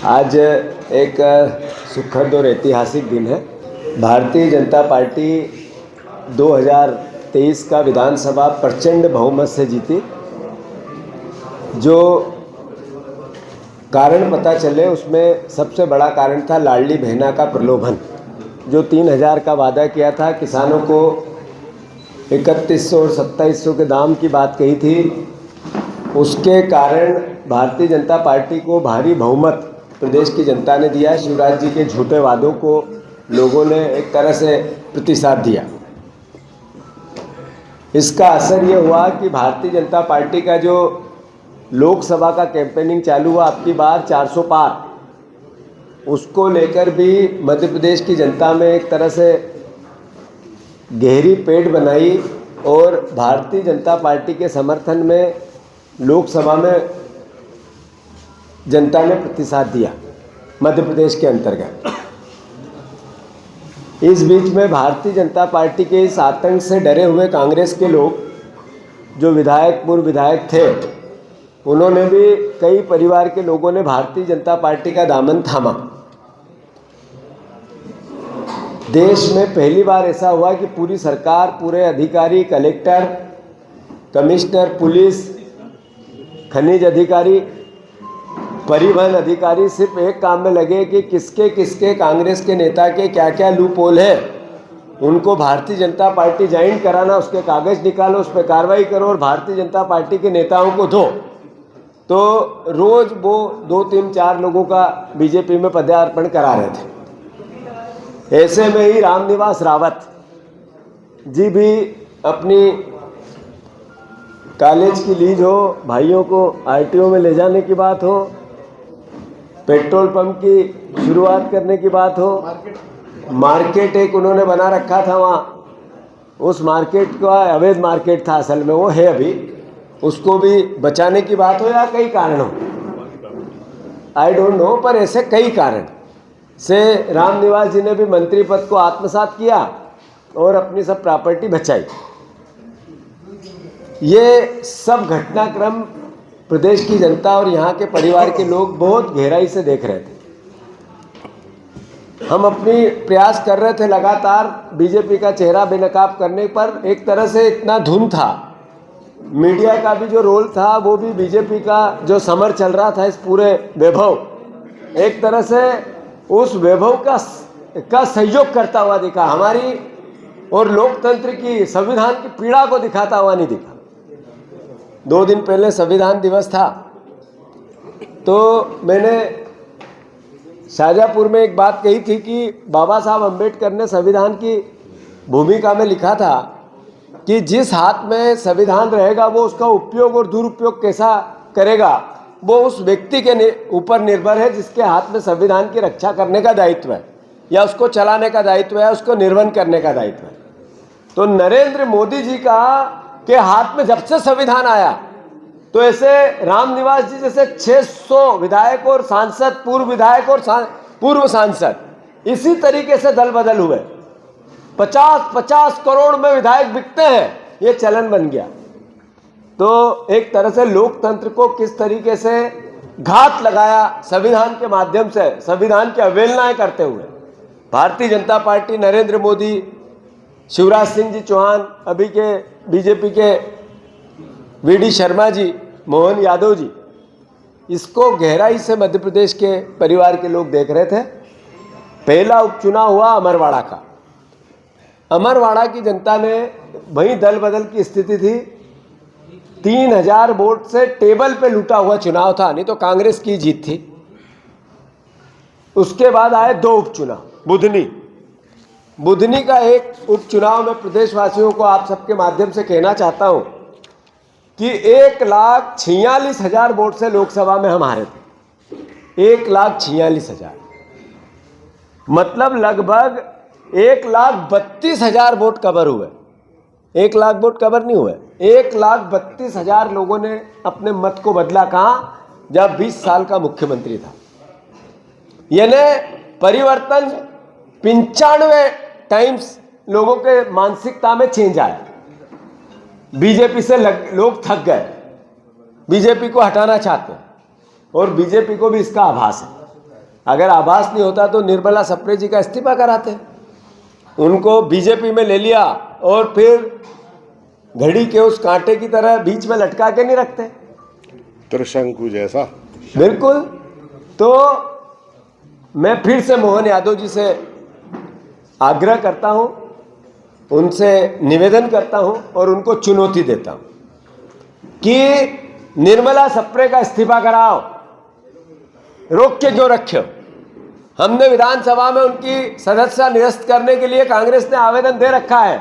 आज एक सुखद और ऐतिहासिक दिन है। भारतीय जनता पार्टी 2023 का विधानसभा प्रचंड बहुमत से जीती। जो कारण पता चले उसमें सबसे बड़ा कारण था लाडली बहना का प्रलोभन। जो 3,000 का वादा किया था, किसानों को 3100 और 2700 के दाम की बात कही थी, उसके कारण भारतीय जनता पार्टी को भारी बहुमत प्रदेश की जनता ने दिया। शिवराज जी के झूठे वादों को लोगों ने एक तरह से प्रतिसाद दिया। इसका असर ये हुआ कि भारतीय जनता पार्टी का जो लोकसभा का कैंपेनिंग चालू हुआ, अब की बार 400 पार, उसको लेकर भी मध्य प्रदेश की जनता में एक तरह से गहरी पेड़ बनाई और भारतीय जनता पार्टी के समर्थन में लोकसभा में जनता ने प्रतिसाद दिया मध्य प्रदेश के अंतर्गत। इस बीच में भारतीय जनता पार्टी के इस आतंक से डरे हुए कांग्रेस के लोग, जो विधायक पूर्व विधायक थे, उन्होंने भी, कई परिवार के लोगों ने भारतीय जनता पार्टी का दामन थामा। देश में पहली बार ऐसा हुआ कि पूरी सरकार, पूरे अधिकारी, कलेक्टर, कमिश्नर, पुलिस, खनिज अधिकारी, परिवहन अधिकारी सिर्फ एक काम में लगे कि किसके किसके कांग्रेस के नेता के क्या क्या लूप होल है, उनको भारतीय जनता पार्टी ज्वाइन कराना, उसके कागज निकालो, उस पर कार्रवाई करो और भारतीय जनता पार्टी के नेताओं को दो। तो रोज वो 2, 3, 4 लोगों का बीजेपी में पदार्पण करा रहे थे। ऐसे में ही रामनिवास रावत जी भी अपनी कॉलेज की लीज हो, भाइयों को आरटीओ में ले जाने की बात हो, पेट्रोल पंप की शुरुआत करने की बात हो, मार्केट एक उन्होंने बना रखा था वहाँ, उस मार्केट का अवैध मार्केट था असल में, वो है अभी, उसको भी बचाने की बात हो, या कई कारण हो, आई डोंट नो, पर ऐसे कई कारण से रामनिवास जी ने भी मंत्री पद को आत्मसात किया और अपनी सब प्रॉपर्टी बचाई। ये सब घटनाक्रम प्रदेश की जनता और यहाँ के परिवार के लोग बहुत गहराई से देख रहे थे। हम अपनी प्रयास कर रहे थे लगातार बीजेपी का चेहरा बेनकाब करने पर। एक तरह से इतना धुन था, मीडिया का भी जो रोल था, वो भी बीजेपी का जो समर चल रहा था, इस पूरे वैभव, एक तरह से उस वैभव का सहयोग करता हुआ दिखा, हमारी और लोकतंत्र की, संविधान की पीड़ा को दिखाता हुआ नहीं दिखा। 2 दिन पहले संविधान दिवस था, तो मैंने शाहजहाँपुर में एक बात कही थी कि बाबा साहब अम्बेडकर ने संविधान की भूमिका में लिखा था कि जिस हाथ में संविधान रहेगा वो उसका उपयोग और दुरुपयोग कैसा करेगा, वो उस व्यक्ति के ऊपर निर्भर है जिसके हाथ में संविधान की रक्षा करने का दायित्व है, या उसको चलाने का दायित्व है, उसको निर्वहन करने का दायित्व है। तो नरेंद्र मोदी जी के हाथ में जब से संविधान आया, तो ऐसे रामनिवास जी जैसे 600 विधायक और सांसद, पूर्व विधायक और पूर्व सांसद, इसी तरीके से दल बदल हुए। 50-50 करोड़ में विधायक बिकते हैं, ये चलन बन गया। तो एक तरह से लोकतंत्र को किस तरीके से घात लगाया संविधान के माध्यम से, संविधान की अवहेलनाएं करते हुए भारतीय जनता पार्टी, नरेंद्र मोदी, शिवराज सिंह जी चौहान, अभी के बीजेपी के वीडी शर्मा जी, मोहन यादव जी, इसको गहराई से मध्य प्रदेश के परिवार के लोग देख रहे थे। पहला उपचुनाव हुआ अमरवाड़ा का। अमरवाड़ा की जनता ने, वहीं दल बदल की स्थिति थी, 3000 वोट से टेबल पे लूटा हुआ चुनाव था, नहीं तो कांग्रेस की जीत थी। उसके बाद आए 2 उपचुनाव। बुधनी का एक उपचुनाव में प्रदेशवासियों को आप सबके माध्यम से कहना चाहता हूं कि 1,46,000 वोट से लोकसभा में हम हारे थे। 1,46,000, मतलब लगभग 1,32,000 वोट कवर हुए। 1 लाख वोट कवर नहीं हुए, 1,32,000 लोगों ने अपने मत को बदला। कहाँ? जब 20 साल का मुख्यमंत्री था। यानी परिवर्तन 95 टाइम्स लोगों के मानसिकता में चेंज आया। बीजेपी से लोग थक गए, बीजेपी को हटाना चाहते हैं और बीजेपी को भी इसका आभास है। अगर आभास नहीं होता तो निर्मला सप्रे जी का इस्तीफा कराते। उनको बीजेपी में ले लिया और फिर घड़ी के उस कांटे की तरह बीच में लटका के नहीं रखते, त्रिशंकु जैसा। बिल्कुल। तो मैं फिर से मोहन यादव जी से आग्रह करता हूं, उनसे निवेदन करता हूं और उनको चुनौती देता हूं कि निर्मला सप्रे का इस्तीफा कराओ, रोक के क्यों रखे हो? हमने विधानसभा में उनकी सदस्यता निरस्त करने के लिए कांग्रेस ने आवेदन दे रखा है।